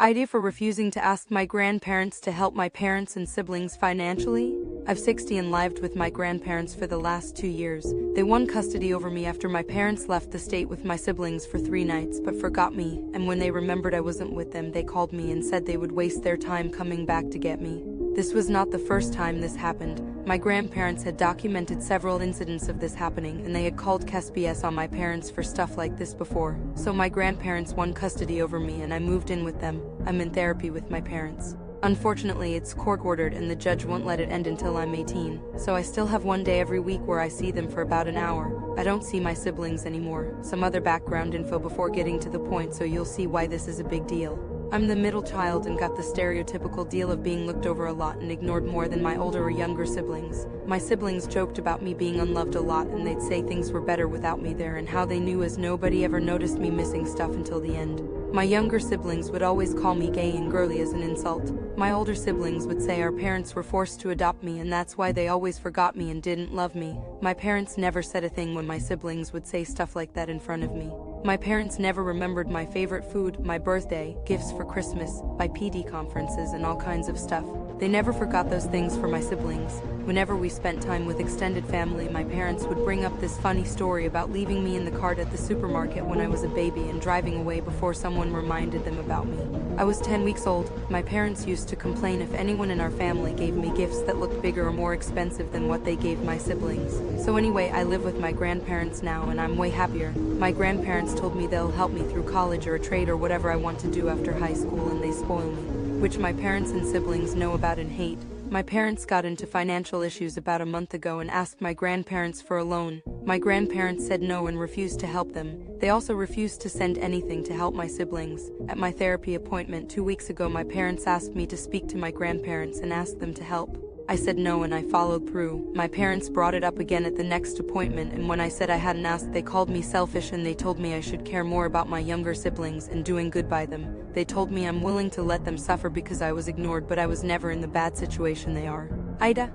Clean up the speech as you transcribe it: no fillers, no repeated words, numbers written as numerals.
AITA for refusing to ask my grandparents to help my parents and siblings financially. I've 60 and lived with my grandparents for the last 2 years. They won custody over me after my parents left the state with my siblings for 3 nights but forgot me, and when they remembered I wasn't with them, they called me and said they would waste their time coming back to get me. This was not the first time this happened. My grandparents had documented several incidents of this happening, and they had called KSBS on my parents for stuff like this before. So my grandparents won custody over me and I moved in with them. I'm in therapy with my parents. Unfortunately, it's court-ordered and the judge won't let it end until I'm 18, so I still have one day every week where I see them for about an hour. I don't see my siblings anymore. Some other background info before getting to the point so you'll see why this is a big deal. I'm the middle child and got the stereotypical deal of being looked over a lot and ignored more than my older or younger siblings. My siblings joked about me being unloved a lot, and they'd say things were better without me there and how they knew as nobody ever noticed me missing stuff until the end. My younger siblings would always call me gay and girly as an insult. My older siblings would say our parents were forced to adopt me and that's why they always forgot me and didn't love me. My parents never said a thing when my siblings would say stuff like that in front of me. My parents never remembered my favorite food, my birthday, gifts for Christmas, my PD conferences, and all kinds of stuff. They never forgot those things for my siblings. Whenever we spent time with extended family, my parents would bring up this funny story about leaving me in the cart at the supermarket when I was a baby and driving away before someone reminded them about me. I was 10 weeks old. My parents used to complain if anyone in our family gave me gifts that looked bigger or more expensive than what they gave my siblings. So anyway, I live with my grandparents now and I'm way happier. My grandparents told me they'll help me through college or a trade or whatever I want to do after high school, and they spoil me, which my parents and siblings know about and hate. My parents got into financial issues about a month ago and asked my grandparents for a loan. My grandparents said no and refused to help them. They also refused to send anything to help my siblings. At my therapy appointment 2 weeks ago, my parents asked me to speak to my grandparents and ask them to help. I said no and I followed through. My parents brought it up again at the next appointment, and when I said I hadn't asked, they called me selfish and they told me I should care more about my younger siblings and doing good by them. They told me I'm willing to let them suffer because I was ignored, but I was never in the bad situation they are. AITA.